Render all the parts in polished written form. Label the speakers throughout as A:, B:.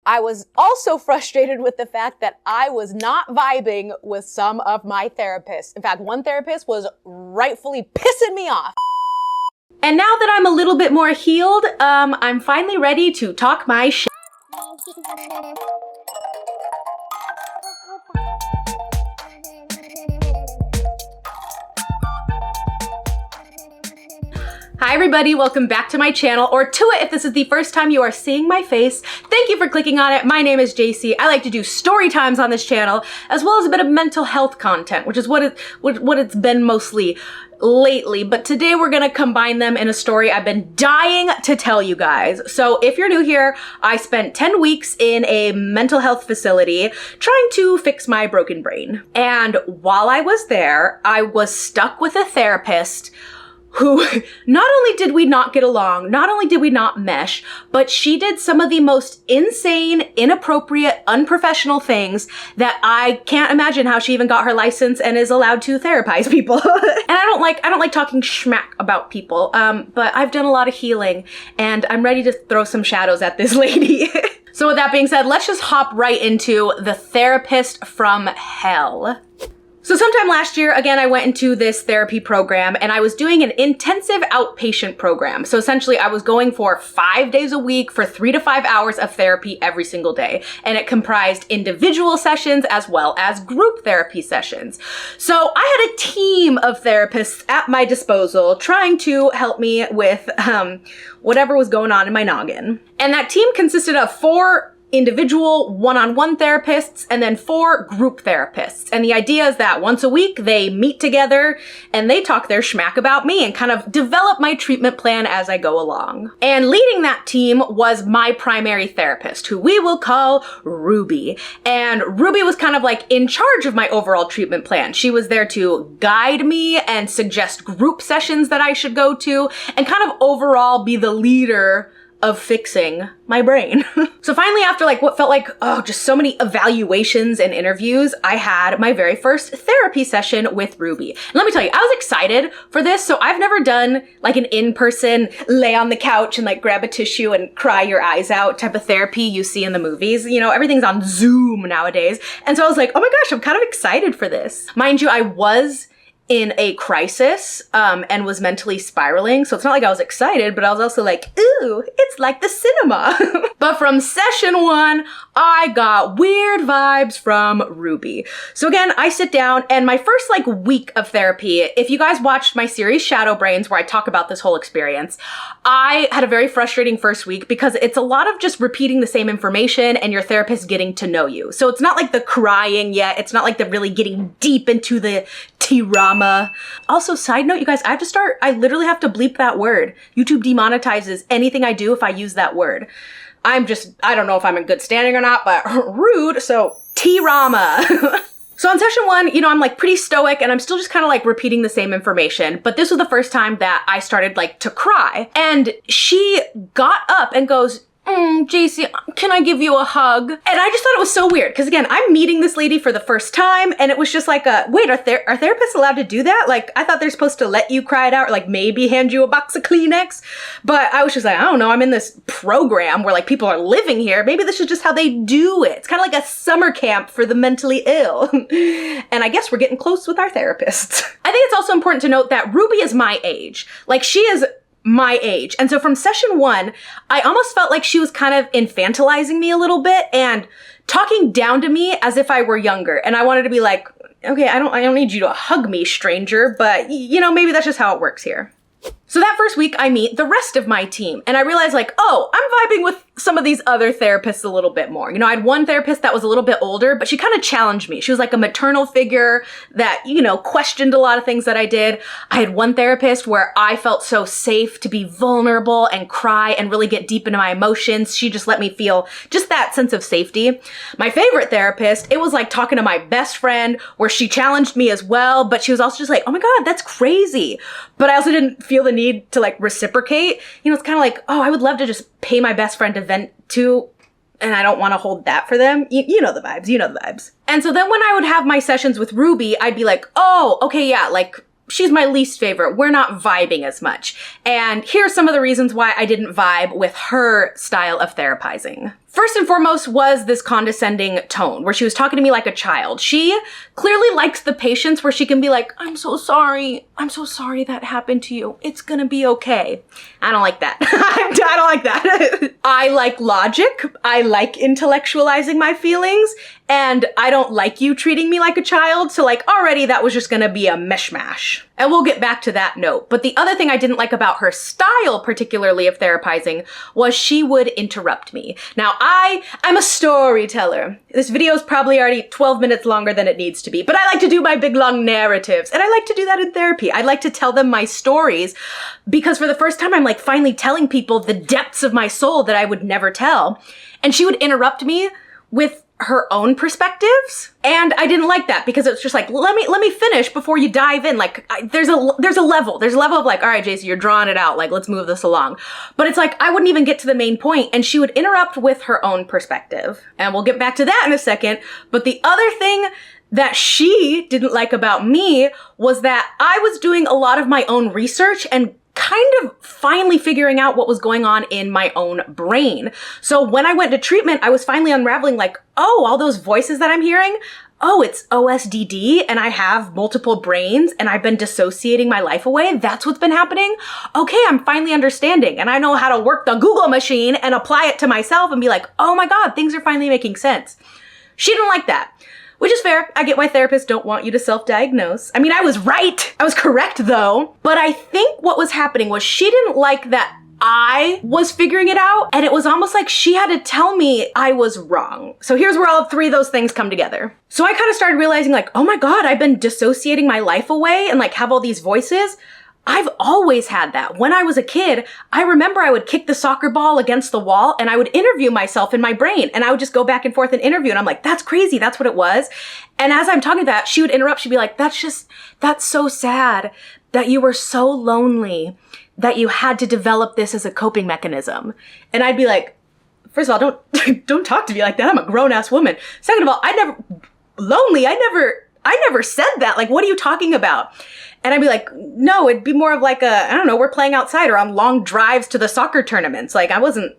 A: I was also frustrated with the fact that I was not vibing with some of my therapists. In fact, one therapist was rightfully pissing me off.
B: And now that I'm a little bit more healed, I'm finally ready to talk my shit. Hi everybody, welcome back to my channel, or to it if this is the first time you are seeing my face. Thank you for clicking on it. My name is JC. I like to do story times on this channel, as well as a bit of mental health content, which is what it's been mostly lately. But today we're gonna combine them in a story I've been dying to tell you guys. So if you're new here, I spent 10 weeks in a mental health facility trying to fix my broken brain. And while I was there, I was stuck with a therapist who not only did we not get along, not only did we not mesh, but she did some of the most insane, inappropriate, unprofessional things that I can't imagine how she even got her license and is allowed to therapize people. And I don't like talking schmack about people, but I've done a lot of healing and I'm ready to throw some shadows at this lady. So with that being said, let's just hop right into the therapist from hell. So sometime last year, again, I went into this therapy program and I was doing an intensive outpatient program. So essentially I was going for 5 days a week for 3 to 5 hours of therapy every single day. And it comprised individual sessions as well as group therapy sessions. So I had a team of therapists at my disposal trying to help me with whatever was going on in my noggin. And that team consisted of 4 individual one-on-one therapists and then 4 group therapists. And the idea is that once a week they meet together and they talk their schmack about me and kind of develop my treatment plan as I go along. And leading that team was my primary therapist, who we will call Ruby. And Ruby was kind of like in charge of my overall treatment plan. She was there to guide me and suggest group sessions that I should go to and kind of overall be the leader of fixing my brain. So finally, after like what felt like, just so many evaluations and interviews, I had my very first therapy session with Ruby. And let me tell you, I was excited for this. So I've never done like an in-person lay on the couch and like grab a tissue and cry your eyes out type of therapy you see in the movies. You know, everything's on Zoom nowadays. And so I was like, oh my gosh, I'm kind of excited for this. Mind you, I was in a crisis, and was mentally spiraling. So it's not like I was excited, but I was also like, ooh, it's like the cinema. But from session 1, I got weird vibes from Ruby. So again, I sit down and my first like week of therapy, if you guys watched my series Shadow Brains, where I talk about this whole experience, I had a very frustrating first week because it's a lot of just repeating the same information and your therapist getting to know you. So it's not like the crying yet. It's not like the really getting deep into the T-Rama. Also, side note, you guys, I literally have to bleep that word. YouTube demonetizes anything I do if I use that word. I don't know if I'm in good standing or not, but rude, so T-Rama. So on session 1, you know, I'm like pretty stoic and I'm still just kind of like repeating the same information. But this was the first time that I started like to cry. And she got up and goes, JC, can I give you a hug? And I just thought it was so weird because again, I'm meeting this lady for the first time and it was just like, wait, are therapists allowed to do that? Like, I thought they're supposed to let you cry it out or like maybe hand you a box of Kleenex. But I was just like, I don't know, I'm in this program where like people are living here. Maybe this is just how they do it. It's kind of like a summer camp for the mentally ill. And I guess we're getting close with our therapists. I think it's also important to note that Ruby is my age. Like, she is my age. And so from session 1, I almost felt like she was kind of infantilizing me a little bit and talking down to me as if I were younger. And I wanted to be like, okay, I don't need you to hug me, stranger, but you know, maybe that's just how it works here. So that first week I meet the rest of my team and I realized like, oh, I'm vibing with some of these other therapists a little bit more. You know, I had one therapist that was a little bit older, but she kind of challenged me. She was like a maternal figure that, you know, questioned a lot of things that I did. I had one therapist where I felt so safe to be vulnerable and cry and really get deep into my emotions. She just let me feel just that sense of safety. My favorite therapist, it was like talking to my best friend where she challenged me as well, but she was also just like, oh my God, that's crazy. But I also didn't feel the need to like reciprocate. You know, it's kind of like, oh, I would love to just pay my best friend to vent to, and I don't want to hold that for them. You know the vibes, you know the vibes. And so then when I would have my sessions with Ruby, I'd be like, oh, okay, yeah, like she's my least favorite. We're not vibing as much. And here's some of the reasons why I didn't vibe with her style of therapizing. First and foremost was this condescending tone where she was talking to me like a child. She clearly likes the patience where she can be like, I'm so sorry. I'm so sorry that happened to you. It's gonna be okay. I don't like that. I don't like that. I like logic. I like intellectualizing my feelings. And I don't like you treating me like a child. So like already that was just gonna be a mishmash. And we'll get back to that note. But the other thing I didn't like about her style, particularly of therapizing, was she would interrupt me. Now I'm a storyteller. This video is probably already 12 minutes longer than it needs to be, but I like to do my big long narratives. And I like to do that in therapy. I like to tell them my stories because for the first time, I'm like finally telling people the depths of my soul that I would never tell. And she would interrupt me with her own perspectives. And I didn't like that because it's just like, let me finish before you dive in. Like there's a level of like, all right, JC, you're drawing it out. Like, let's move this along. But it's like, I wouldn't even get to the main point and she would interrupt with her own perspective. And we'll get back to that in a second. But the other thing that she didn't like about me was that I was doing a lot of my own research and kind of finally figuring out what was going on in my own brain. So when I went to treatment, I was finally unraveling like, oh, all those voices that I'm hearing, oh, it's OSDD and I have multiple brains and I've been dissociating my life away. That's what's been happening. Okay, I'm finally understanding and I know how to work the Google machine and apply it to myself and be like, oh my God, things are finally making sense. She didn't like that. Which is fair. I get why therapists don't want you to self-diagnose. I mean, I was right. I was correct though. But I think what was happening was she didn't like that I was figuring it out. And it was almost like she had to tell me I was wrong. So here's where all three of those things come together. So I kind of started realizing like, oh my God, I've been dissociating my life away and like have all these voices. I've always had that. When I was a kid, I remember I would kick the soccer ball against the wall and I would interview myself in my brain and I would just go back and forth and interview. And I'm like, that's crazy. That's what it was. And as I'm talking about that, she would interrupt. She'd be like, that's so sad that you were so lonely that you had to develop this as a coping mechanism. And I'd be like, first of all, don't talk to me like that. I'm a grown ass woman. Second of all, I never said that. Like, what are you talking about? And I'd be like, no, it'd be more of like I don't know, we're playing outside or on long drives to the soccer tournaments. Like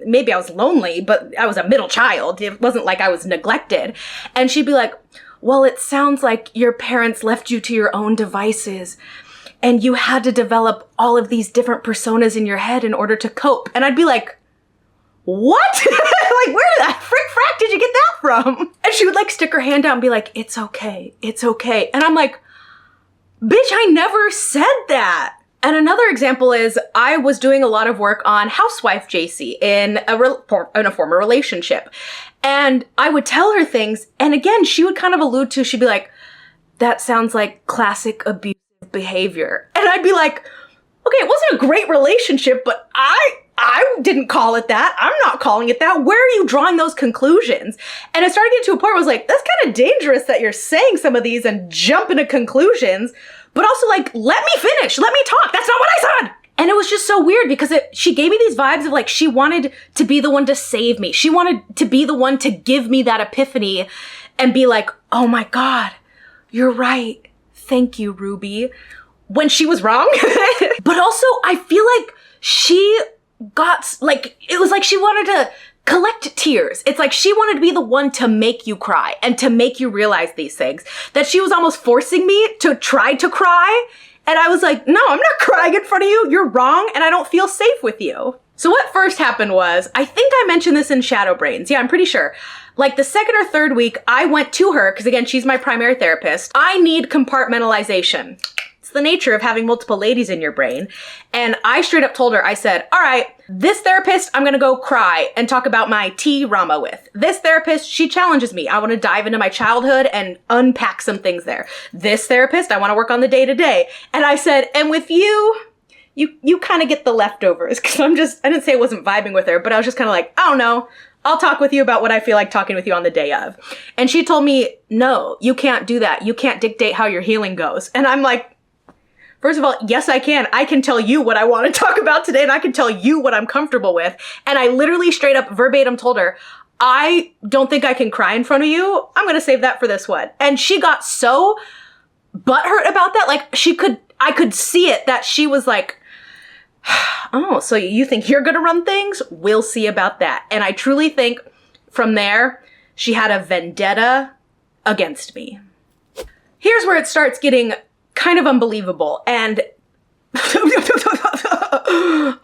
B: maybe I was lonely, but I was a middle child. It wasn't like I was neglected. And she'd be like, well, it sounds like your parents left you to your own devices and you had to develop all of these different personas in your head in order to cope. And I'd be like, what? Like, where did that frack did you get that from? And she would like stick her hand out and be like, it's okay. It's okay. And I'm like, bitch, I never said that. And another example is I was doing a lot of work on housewife JC in a former relationship. And I would tell her things. And again, she would kind of allude to, she'd be like, that sounds like classic abusive behavior. And I'd be like, okay, it wasn't a great relationship, but I didn't call it that. I'm not calling it that. Where are you drawing those conclusions? And it started getting to a point where I was like, that's kind of dangerous that you're saying some of these and jumping to conclusions, but also like, let me finish. Let me talk. That's not what I said. And it was just so weird because she gave me these vibes of like, she wanted to be the one to save me. She wanted to be the one to give me that epiphany and be like, oh my God, you're right. Thank you, Ruby. When she was wrong. But also I feel like she got like, it was like she wanted to collect tears. It's like she wanted to be the one to make you cry and to make you realize these things, that she was almost forcing me to try to cry. And I was like, no, I'm not crying in front of you. You're wrong. And I don't feel safe with you. So what first happened was, I think I mentioned this in Shadow Brains. Yeah, I'm pretty sure. Like the second or third week, I went to her, because again, she's my primary therapist. I need compartmentalization. It's the nature of having multiple ladies in your brain. And I straight up told her, I said, all right, this therapist, I'm gonna go cry and talk about my T-Rama with. This therapist, she challenges me. I wanna dive into my childhood and unpack some things there. This therapist, I wanna work on the day-to-day. And I said, and with you kind of get the leftovers. Cause I didn't say I wasn't vibing with her, but I was just kind of like, I don't know. I'll talk with you about what I feel like talking with you on the day of. And she told me, no, you can't do that. You can't dictate how your healing goes. And I'm like, first of all, yes, I can. I can tell you what I want to talk about today and I can tell you what I'm comfortable with. And I literally straight up verbatim told her, I don't think I can cry in front of you. I'm going to save that for this one. And she got so butthurt about that. Like I could see it that she was like, oh, so you think you're going to run things? We'll see about that. And I truly think From there, she had a vendetta against me. Here's where it starts getting kind of unbelievable, and I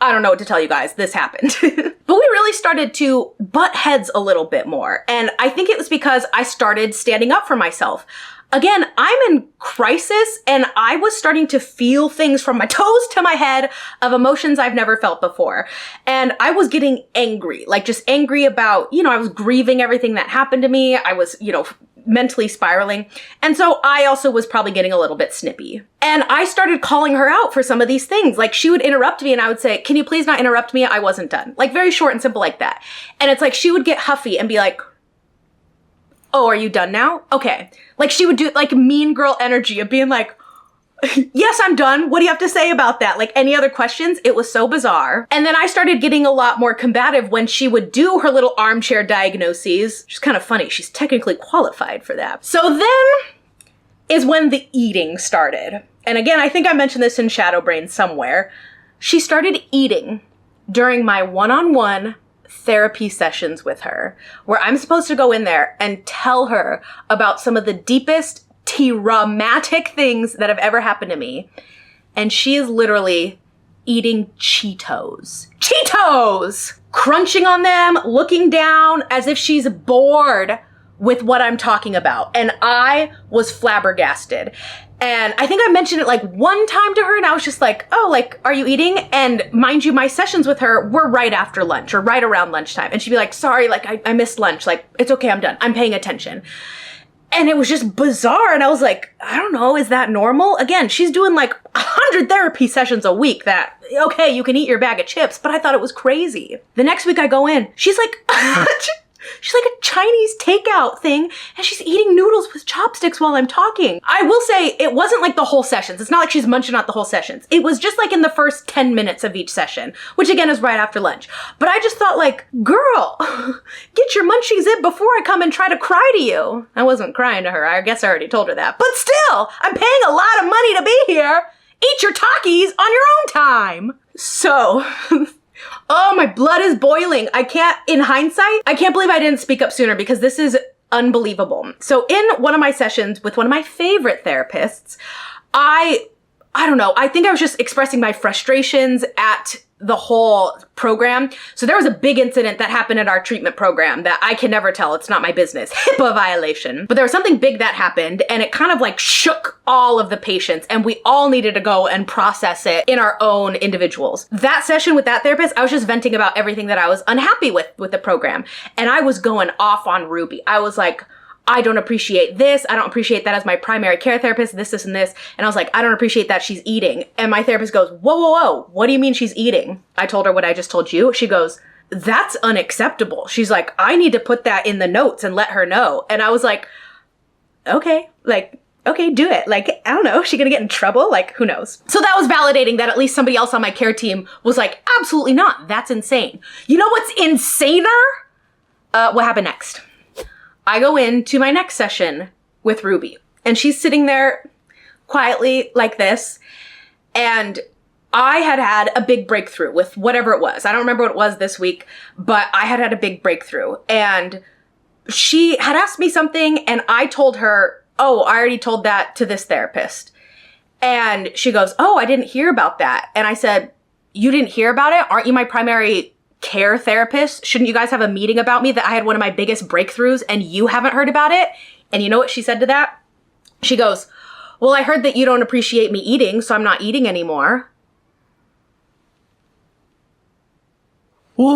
B: don't know what to tell you guys. This happened. But we really started to butt heads a little bit more. And I think it was because I started standing up for myself. Again, I'm in crisis, and I was starting to feel things from my toes to my head of emotions I've never felt before. And I was getting angry, like just angry about, I was grieving everything that happened to me. I was, mentally spiraling. And so I also was probably getting a little bit snippy. And I started calling her out for some of these things. Like, she would interrupt me and I would say, can you please not interrupt me? I wasn't done. Like, very short and simple like that. And it's like, she would get huffy and be like, oh, are you done now? Okay. Like, she would do like mean girl energy of being like, yes, I'm done. What do you have to say about that? Like, any other questions? It was so bizarre. And then I started getting a lot more combative when she would do her little armchair diagnoses, which is kind of funny. She's technically qualified for that. So then is when the eating started. And again, I think I mentioned this in Shadow Brain somewhere. She started eating during my one-on-one therapy sessions with her, where I'm supposed to go in there and tell her about some of the deepest traumatic things that have ever happened to me. And she is literally eating Cheetos. Cheetos! Crunching on them, looking down as if she's bored with what I'm talking about. And I was flabbergasted. And I think I mentioned it like one time to her, and I was just like, oh, like, are you eating? And mind you, my sessions with her were right after lunch or right around lunchtime. And she'd be like, sorry, like, I missed lunch. Like, it's okay, I'm done. I'm paying attention. And it was just bizarre. And I was like, I don't know, is that normal? Again, she's doing like 100 therapy sessions a week that, okay, you can eat your bag of chips, but I thought it was crazy. The next week I go in, she's like, she's like a Chinese takeout thing, and she's eating noodles with chopsticks while I'm talking. I will say, it wasn't like the whole sessions. It's not like she's munching out the whole sessions. It was just like in the first 10 minutes of each session, which again is right after lunch. But I just thought like, girl, get your munchies in before I come and try to cry to you. I wasn't crying to her. I guess I already told her that. But still, I'm paying a lot of money to be here. Eat your Takis on your own time. So... oh, my blood is boiling. In hindsight, I can't believe I didn't speak up sooner, because this is unbelievable. So in one of my sessions with one of my favorite therapists, I don't know, I think I was just expressing my frustrations at the whole program. So there was a big incident that happened at our treatment program that I can never tell. It's not my business. HIPAA violation. But there was something big that happened, and it kind of like shook all of the patients, and we all needed to go and process it in our own individuals. That session with that therapist, I was just venting about everything that I was unhappy with the program. And I was going off on Ruby. I was like, I don't appreciate this. I don't appreciate that as my primary care therapist, this, and this. And I was like, I don't appreciate that she's eating. And my therapist goes, whoa, whoa, whoa. What do you mean she's eating? I told her what I just told you. She goes, that's unacceptable. She's like, I need to put that in the notes and let her know. And I was like, okay, do it. Like, I don't know. Is she gonna get in trouble? Like, who knows? So that was validating that at least somebody else on my care team was like, absolutely not. That's insane. You know what's insaner? What happened next? I go into my next session with Ruby, and she's sitting there quietly like this. And I had a big breakthrough with whatever it was. I don't remember what it was this week, but I had a big breakthrough. And she had asked me something, and I told her, oh, I already told that to this therapist. And she goes, oh, I didn't hear about that. And I said, you didn't hear about it? Aren't you my primary care therapist? Shouldn't you guys have a meeting about me that I had one of my biggest breakthroughs and you haven't heard about it? And you know what she said to that? She goes, well, I heard that you don't appreciate me eating, so I'm not eating anymore. Ooh,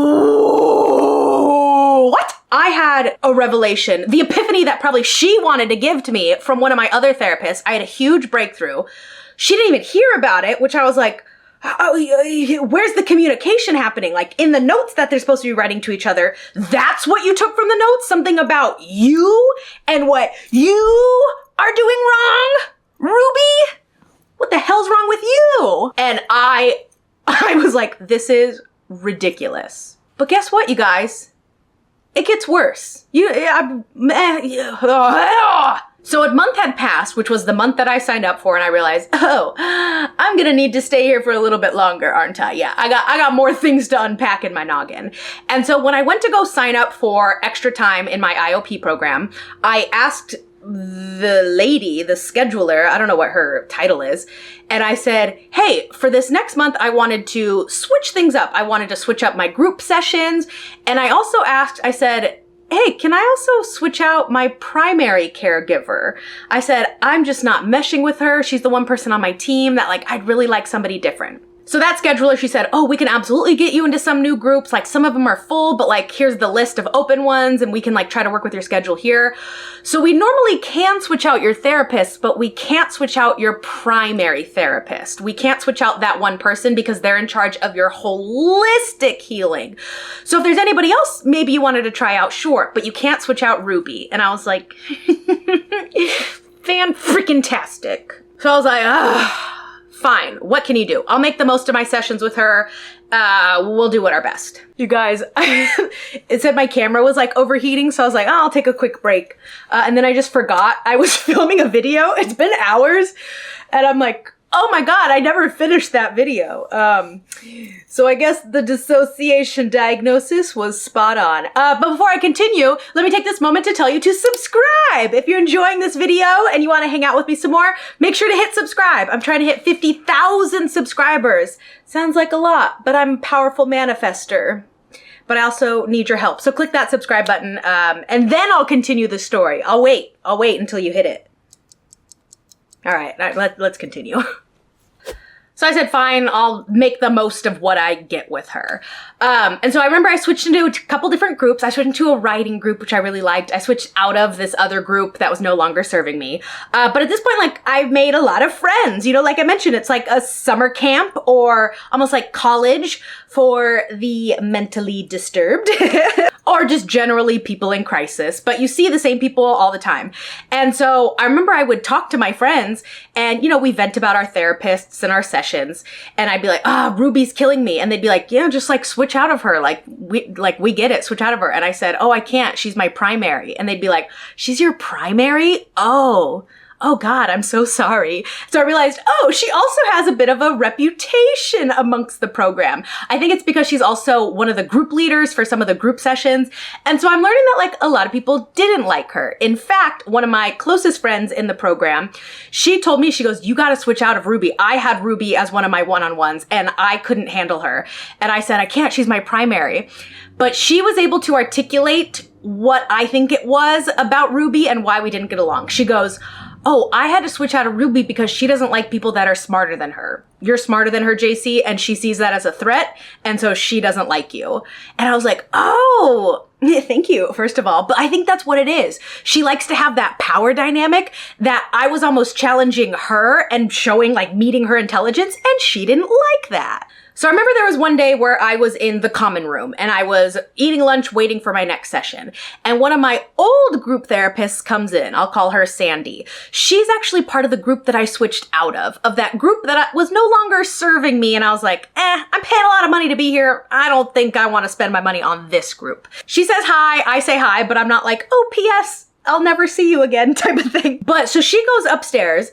B: what? I had a revelation, the epiphany that probably she wanted to give to me from one of my other therapists. I had a huge breakthrough. She didn't even hear about it, which I was like, where's the communication happening? Like, in the notes that they're supposed to be writing to each other, that's what you took from the notes? Something about you and what you are doing wrong? Ruby? What the hell's wrong with you? And I was like, this is ridiculous. But guess what, you guys? It gets worse. So a month had passed, which was the month that I signed up for, and I realized, oh, I'm gonna need to stay here for a little bit longer, aren't I? Yeah, I got more things to unpack in my noggin. And so when I went to go sign up for extra time in my IOP program, I asked the lady, the scheduler, I don't know what her title is, and I said, hey, for this next month, I wanted to switch things up. I wanted to switch up my group sessions, and I also asked, I said, hey, can I also switch out my primary caregiver? I said, I'm just not meshing with her. She's the one person on my team that like, I'd really like somebody different. So that scheduler, she said, oh, we can absolutely get you into some new groups. Like some of them are full, but like, here's the list of open ones and we can like try to work with your schedule here. So we normally can switch out your therapist, but we can't switch out your primary therapist. We can't switch out that one person because they're in charge of your holistic healing. So if there's anybody else, maybe you wanted to try out, sure, but you can't switch out Ruby. And I was like, fan-freaking-tastic. So I was like, ah. Fine, what can you do? I'll make the most of my sessions with her. We'll do our best. You guys, it said my camera was like overheating, so I was like, oh, I'll take a quick break. And then I just forgot I was filming a video. It's been hours, and I'm like, oh my God, I never finished that video. So I guess the dissociation diagnosis was spot on. But before I continue, let me take this moment to tell you to subscribe. If you're enjoying this video and you want to hang out with me some more, make sure to hit subscribe. I'm trying to hit 50,000 subscribers. Sounds like a lot, but I'm a powerful manifester. But I also need your help. So click that subscribe button, and then I'll continue the story. I'll wait until you hit it. All right, let's continue. So I said, fine, I'll make the most of what I get with her. And so I remember I switched into a couple different groups. I switched into a writing group, which I really liked. I switched out of this other group that was no longer serving me. But at this point, like, I've made a lot of friends. You know, like I mentioned, it's like a summer camp or almost like college for the mentally disturbed. Or just generally people in crisis, but you see the same people all the time. And so I remember I would talk to my friends and, you know, we vent about our therapists and our sessions, and I'd be like, Ruby's killing me. And they'd be like, yeah, just like switch out of her. We get it, switch out of her. And I said, oh, I can't, she's my primary. And they'd be like, she's your primary? Oh God, I'm so sorry. So I realized, oh, she also has a bit of a reputation amongst the program. I think it's because she's also one of the group leaders for some of the group sessions. And so I'm learning that like a lot of people didn't like her. In fact, one of my closest friends in the program, she told me, she goes, you got to switch out of Ruby. I had Ruby as one of my one-on-ones and I couldn't handle her. And I said, I can't, she's my primary. But she was able to articulate what I think it was about Ruby and why we didn't get along. She goes, oh, I had to switch out of Ruby because she doesn't like people that are smarter than her. You're smarter than her, JC, and she sees that as a threat, and so she doesn't like you. And I was like, oh, thank you, first of all. But I think that's what it is. She likes to have that power dynamic that I was almost challenging her and showing, like, meeting her intelligence, and she didn't like that. So I remember there was one day where I was in the common room and I was eating lunch waiting for my next session. And one of my old group therapists comes in. I'll call her Sandy. She's actually part of the group that I switched out of that group that was no longer serving me. And I was like, I'm paying a lot of money to be here. I don't think I want to spend my money on this group. She says hi, I say hi, but I'm not like, oh, P.S., I'll never see you again type of thing. But so she goes upstairs.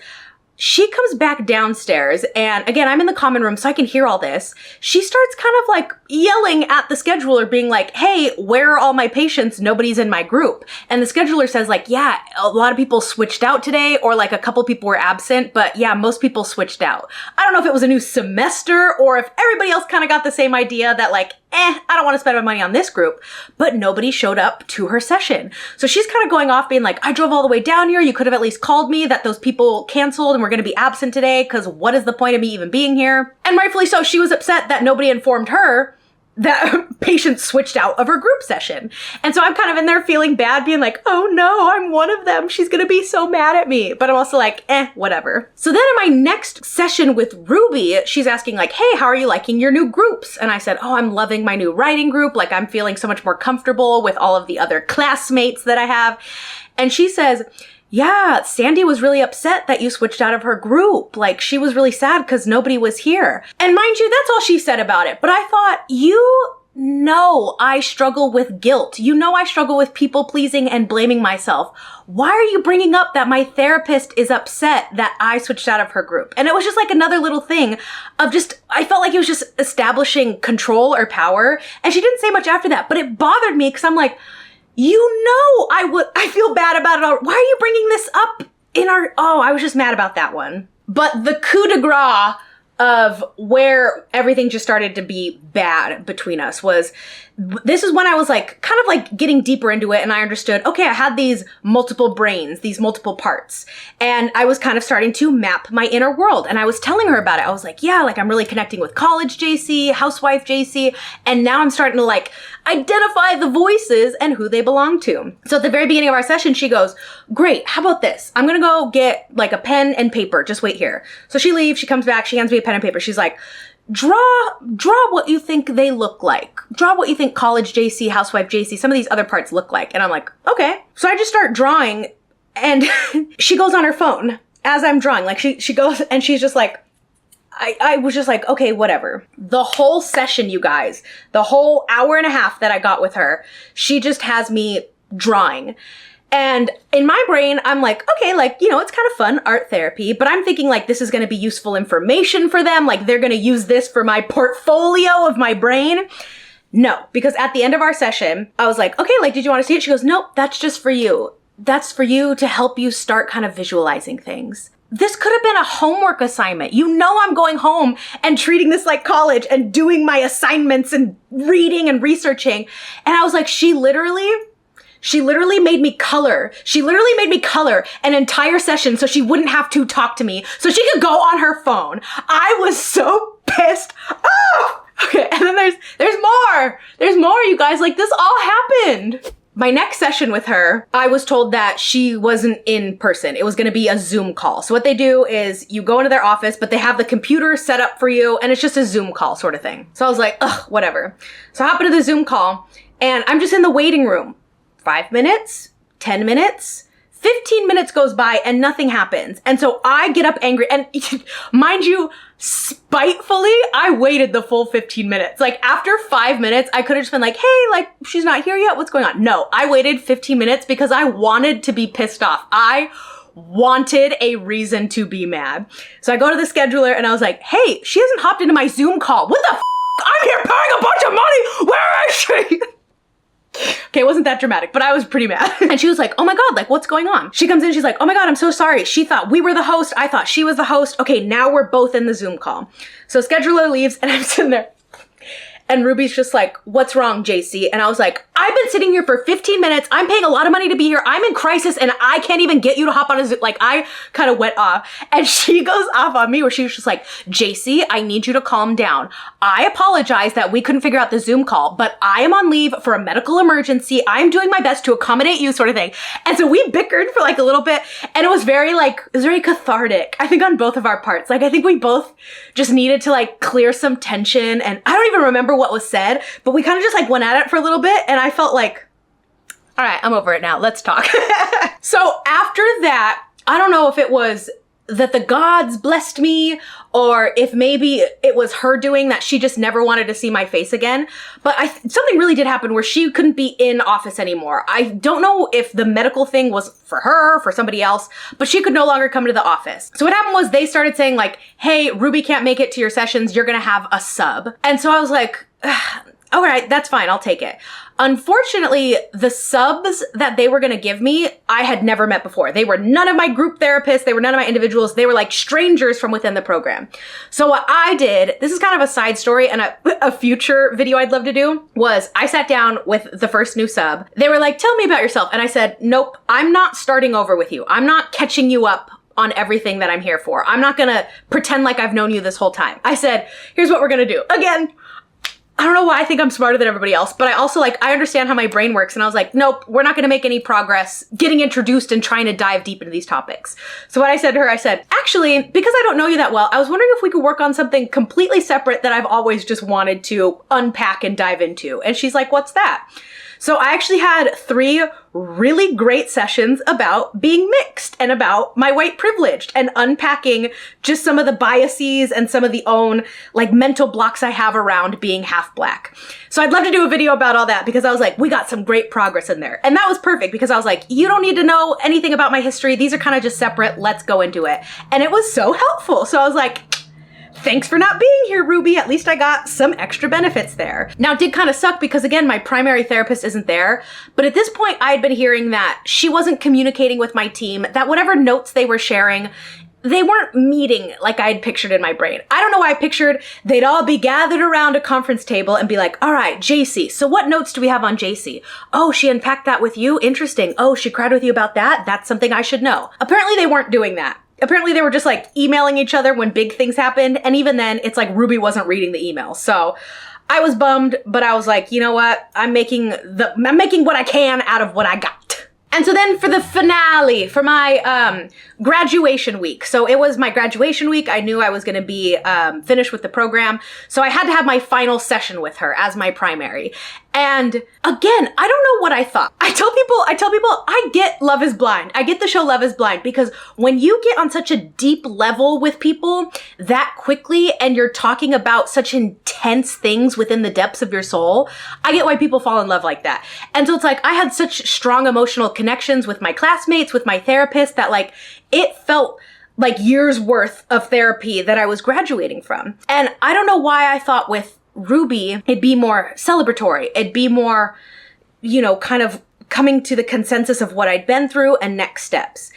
B: She comes back downstairs, and again, I'm in the common room, so I can hear all this. She starts kind of like yelling at the scheduler, being like, hey, where are all my patients? Nobody's in my group. And the scheduler says like, yeah, a lot of people switched out today, or like a couple people were absent, but yeah, most people switched out. I don't know if it was a new semester or if everybody else kind of got the same idea that like, I don't want to spend my money on this group, but nobody showed up to her session. So she's kind of going off being like, I drove all the way down here. You could have at least called me that those people canceled and were going to be absent today, because what is the point of me even being here? And rightfully so, she was upset that nobody informed her that patients switched out of her group session. And so I'm kind of in there feeling bad, being like, oh no, I'm one of them. She's gonna be so mad at me. But I'm also like, whatever. So then in my next session with Ruby, she's asking like, hey, how are you liking your new groups? And I said, oh, I'm loving my new writing group. Like, I'm feeling so much more comfortable with all of the other classmates that I have. And she says, yeah, Sandy was really upset that you switched out of her group. Like, she was really sad because nobody was here. And mind you, that's all she said about it. But I thought, you no, I struggle with guilt. You know, I struggle with people pleasing and blaming myself. Why are you bringing up that my therapist is upset that I switched out of her group? And it was just like another little thing of just, I felt like it was just establishing control or power. And she didn't say much after that, but it bothered me because I'm like, you know, I feel bad about it. Why are you bringing this up in our, I was just mad about that one. But the coup de grace of where everything just started to be bad between us was, this is when I was like, kind of like getting deeper into it, and I understood, okay, I had these multiple brains, these multiple parts, and I was kind of starting to map my inner world, and I was telling her about it. I was like, yeah, like I'm really connecting with college JC, housewife JC, and now I'm starting to like identify the voices and who they belong to. So at the very beginning of our session, she goes, great, how about this? I'm gonna go get like a pen and paper, just wait here. So she leaves, she comes back, she hands me a pen and paper. She's like, draw what you think they look like. Draw what you think college JC, housewife JC, some of these other parts look like. And I'm like, okay. So I just start drawing, and she goes on her phone as I'm drawing. Like she goes and she's just like, I was just like, okay, whatever. The whole session, you guys, the whole hour and a half that I got with her, she just has me drawing. And in my brain, I'm like, okay, like, you know, it's kind of fun, art therapy, but I'm thinking like this is going to be useful information for them. Like they're going to use this for my portfolio of my brain. No, because at the end of our session, I was like, okay, like, did you want to see it? She goes, nope, that's just for you. That's for you to help you start kind of visualizing things. This could have been a homework assignment. You know, I'm going home and treating this like college and doing my assignments and reading and researching. And I was like, she literally made me color. She literally made me color an entire session so she wouldn't have to talk to me, so she could go on her phone. I was so pissed. Oh! Okay, and then there's more. There's more, you guys. Like, this all happened. My next session with her, I was told that she wasn't in person. It was going to be a Zoom call. So what they do is you go into their office, but they have the computer set up for you, and it's just a Zoom call sort of thing. So I was like, ugh, whatever. So I hop into the Zoom call, and I'm just in the waiting room. 5 minutes, 10 minutes, 15 minutes goes by and nothing happens. And so I get up angry, and mind you, spitefully, I waited the full 15 minutes. Like after 5 minutes, I could have just been like, hey, like she's not here yet. What's going on? No, I waited 15 minutes because I wanted to be pissed off. I wanted a reason to be mad. So I go to the scheduler and I was like, hey, she hasn't hopped into my Zoom call. What the f? I'm here paying a bunch of money. Where is she? Okay, it wasn't that dramatic, but I was pretty mad. And she was like, oh my God, like what's going on? She comes in, she's like, oh my God, I'm so sorry. She thought we were the host. I thought she was the host. Okay, now we're both in the Zoom call. So scheduler leaves and I'm sitting there. And Ruby's just like, what's wrong, JC? And I was like, I've been sitting here for 15 minutes. I'm paying a lot of money to be here. I'm in crisis and I can't even get you to hop on a Zoom. Like I kind of went off, and she goes off on me where she was just like, JC, I need you to calm down. I apologize that we couldn't figure out the Zoom call, but I am on leave for a medical emergency. I'm doing my best to accommodate you, sort of thing. And so we bickered for like a little bit, and it was very cathartic, I think, on both of our parts. Like I think we both just needed to like clear some tension, and I don't even remember what was said, but we kind of just like went at it for a little bit, and I felt like, all right, I'm over it now. Let's talk. So after that, I don't know if it was that the gods blessed me or if maybe it was her doing that. She just never wanted to see my face again. But something really did happen where she couldn't be in office anymore. I don't know if the medical thing was for her, for somebody else, but she could no longer come to the office. So what happened was they started saying like, hey, Ruby can't make it to your sessions. You're going to have a sub. And so I was like, all right, that's fine. I'll take it. Unfortunately, the subs that they were going to give me, I had never met before. They were none of my group therapists. They were none of my individuals. They were like strangers from within the program. So what I did, this is kind of a side story and a future video I'd love to do, was I sat down with the first new sub. They were like, tell me about yourself. And I said, nope, I'm not starting over with you. I'm not catching you up on everything that I'm here for. I'm not going to pretend like I've known you this whole time. I said, here's what we're going to do. Again, I don't know why I think I'm smarter than everybody else, but I also I understand how my brain works. And I was like, nope, we're not going to make any progress getting introduced and trying to dive deep into these topics. So what I said to her, I said, actually, because I don't know you that well, I was wondering if we could work on something completely separate that I've always just wanted to unpack and dive into. And she's like, what's that? So I actually had 3 really great sessions about being mixed and about my white privilege and unpacking just some of the biases and some of the own like mental blocks I have around being half Black. So I'd love to do a video about all that because I was like, we got some great progress in there. And that was perfect because I was like, you don't need to know anything about my history. These are kind of just separate. Let's go into it. And it was so helpful. So I was like, thanks for not being here, Ruby. At least I got some extra benefits there. Now, it did kind of suck because, again, my primary therapist isn't there. But at this point, I had been hearing that she wasn't communicating with my team, that whatever notes they were sharing, they weren't meeting like I had pictured in my brain. I don't know why I pictured they'd all be gathered around a conference table and be like, all right, JC, so what notes do we have on JC? Oh, she unpacked that with you? Interesting. Oh, she cried with you about that? That's something I should know. Apparently, they weren't doing that. Apparently they were just like emailing each other when big things happened. And even then it's like Ruby wasn't reading the email. So I was bummed, but I was like, you know what? I'm making what I can out of what I got. And so then for the finale, for my graduation week. So it was my graduation week. I knew I was going to be finished with the program. So I had to have my final session with her as my primary. And again, I don't know what I thought. I tell people, I get Love is Blind. I get the show Love is Blind because when you get on such a deep level with people that quickly and you're talking about such intense things within the depths of your soul, I get why people fall in love like that. And so it's like, I had such strong emotional connections with my classmates, with my therapist that like, it felt like years worth of therapy that I was graduating from. And I don't know why I thought with Ruby, it'd be more celebratory. It'd be more, you know, kind of coming to the consensus of what I'd been through and next steps.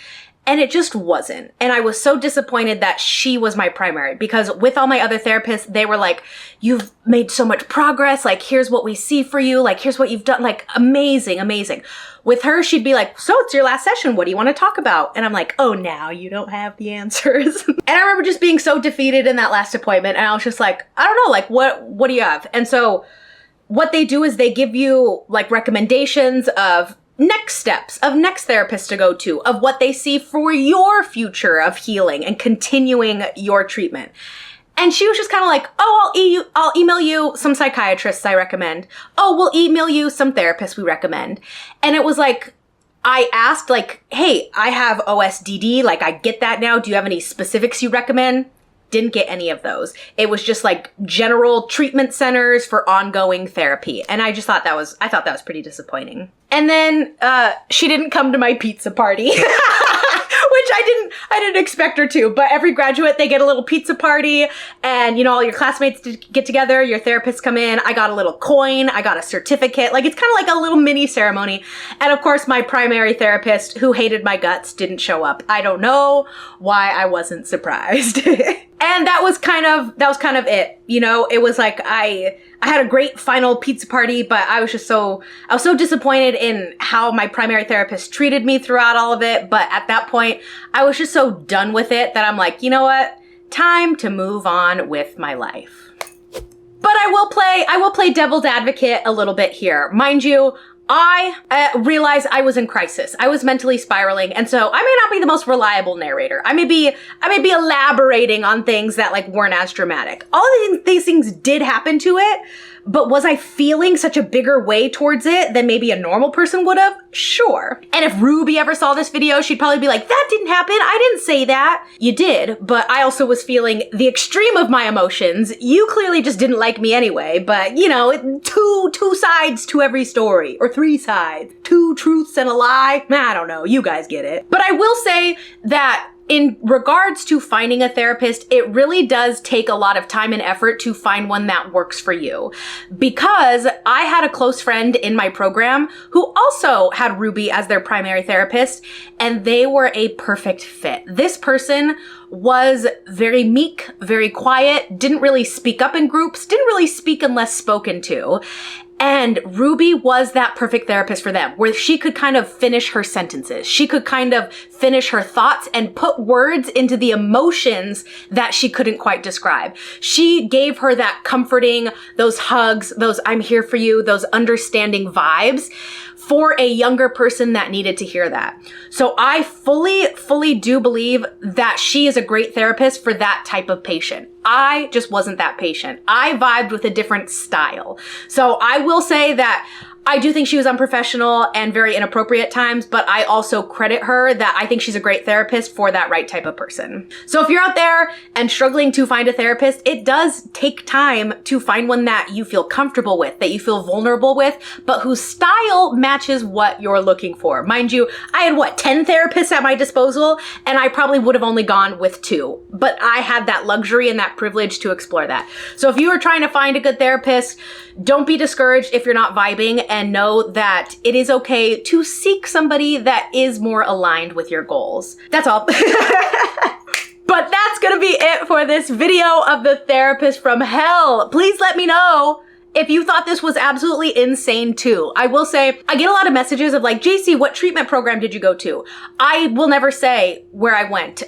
B: And it just wasn't. And I was so disappointed that she was my primary because with all my other therapists, they were like, you've made so much progress. Like, here's what we see for you. Like, here's what you've done. Like, amazing, amazing. With her, she'd be like, so it's your last session. What do you want to talk about? And I'm like, oh, now you don't have the answers. And I remember just being so defeated in that last appointment. And I was just like, I don't know, like, what do you have? And so what they do is they give you like recommendations of next steps, of next therapists to go to, of what they see for your future of healing and continuing your treatment. And she was just kind of like, oh, I'll email you some psychiatrists I recommend. Oh, we'll email you some therapists we recommend. And it was like, I asked like, hey, I have OSDD. Like, I get that now. Do you have any specifics you recommend? Didn't get any of those. It was just like general treatment centers for ongoing therapy. And I just thought that was pretty disappointing. And then, she didn't come to my pizza party. Which I didn't expect her to, but every graduate, they get a little pizza party and, you know, all your classmates get together, your therapists come in. I got a little coin. I got a certificate. Like, it's kind of like a little mini ceremony. And of course, my primary therapist who hated my guts didn't show up. I don't know why I wasn't surprised. And that was kind of it. You know, it was like, I had a great final pizza party, but I was so disappointed in how my primary therapist treated me throughout all of it. But at that point, I was just so done with it that I'm like, you know what? Time to move on with my life. But I will play devil's advocate a little bit here. Mind you, I realized I was in crisis. I was mentally spiraling. And so I may not be the most reliable narrator. I may be elaborating on things that like weren't as dramatic. All of these things did happen to it, but was I feeling such a bigger way towards it than maybe a normal person would have? Sure. And if Ruby ever saw this video, she'd probably be like, that didn't happen. I didn't say that. You did, but I also was feeling the extreme of my emotions. You clearly just didn't like me anyway, but you know, two sides to every story, or 3 sides, 2 truths and a lie. I don't know. You guys get it. But I will say that in regards to finding a therapist, it really does take a lot of time and effort to find one that works for you. Because I had a close friend in my program who also had Ruby as their primary therapist, and they were a perfect fit. This person was very meek, very quiet, didn't really speak up in groups, didn't really speak unless spoken to. And Ruby was that perfect therapist for them, where she could kind of finish her sentences. She could kind of finish her thoughts and put words into the emotions that she couldn't quite describe. She gave her that comforting, those hugs, those I'm here for you, those understanding vibes for a younger person that needed to hear that. So I fully do believe that she is a great therapist for that type of patient. I just wasn't that patient. I vibed with a different style. So I will say that I do think she was unprofessional and very inappropriate at times, but I also credit her that I think she's a great therapist for that right type of person. So if you're out there and struggling to find a therapist, it does take time to find one that you feel comfortable with, that you feel vulnerable with, but whose style matches what you're looking for. Mind you, I had 10 therapists at my disposal, and I probably would have only gone with 2, but I had that luxury and that privilege to explore that. So if you are trying to find a good therapist, don't be discouraged if you're not vibing, and know that it is okay to seek somebody that is more aligned with your goals. That's all. But that's gonna be it for this video of the therapist from hell. Please let me know if you thought this was absolutely insane too. I will say, I get a lot of messages of like, JC, what treatment program did you go to? I will never say where I went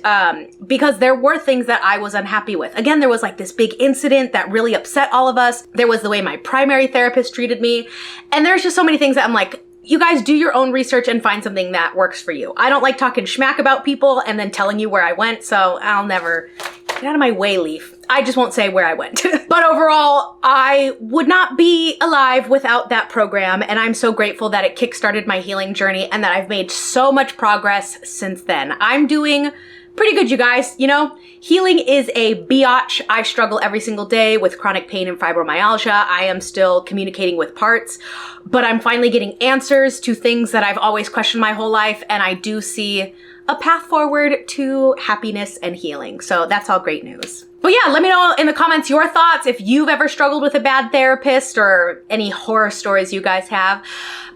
B: because there were things that I was unhappy with. Again, there was like this big incident that really upset all of us. There was the way my primary therapist treated me. And there's just so many things that I'm like, you guys do your own research and find something that works for you. I don't like talking schmack about people and then telling you where I went, so I'll never, get out of my way, Leaf. I just won't say where I went. But overall, I would not be alive without that program, and I'm so grateful that it kickstarted my healing journey and that I've made so much progress since then. I'm doing pretty good, you guys. You know, healing is a biatch. I struggle every single day with chronic pain and fibromyalgia. I am still communicating with parts, but I'm finally getting answers to things that I've always questioned my whole life, and I do see a path forward to happiness and healing. So that's all great news. But yeah, let me know in the comments your thoughts if you've ever struggled with a bad therapist or any horror stories you guys have.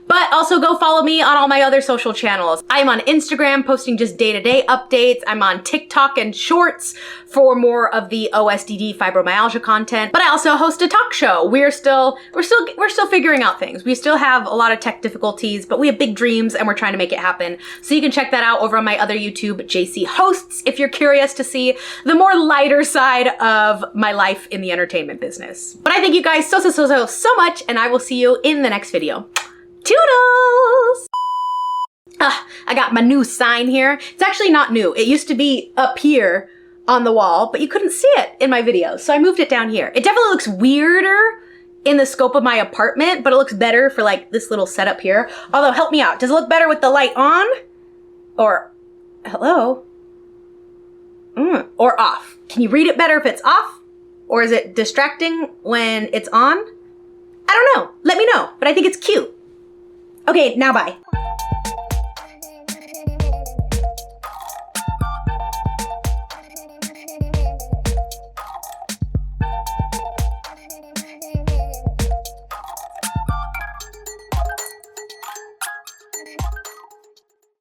B: But also go follow me on all my other social channels. I'm on Instagram posting just day-to-day updates. I'm on TikTok and Shorts for more of the OSDD fibromyalgia content. But I also host a talk show. We're still figuring out things. We still have a lot of tech difficulties, but we have big dreams and we're trying to make it happen. So you can check that out over on my other YouTube, JC Hosts, if you're curious to see the more lighter side of my life in the entertainment business. But I thank you guys so much, and I will see you in the next video. Toodles! I got my new sign here. It's actually not new. It used to be up here on the wall, but you couldn't see it in my videos, so I moved it down here. It definitely looks weirder in the scope of my apartment, but it looks better for like this little setup here. Although, help me out. Does it look better with the light on? Or, hello? Or off? Can you read it better if it's off? Or is it distracting when it's on? I don't know. Let me know, but I think it's cute. Okay, now bye.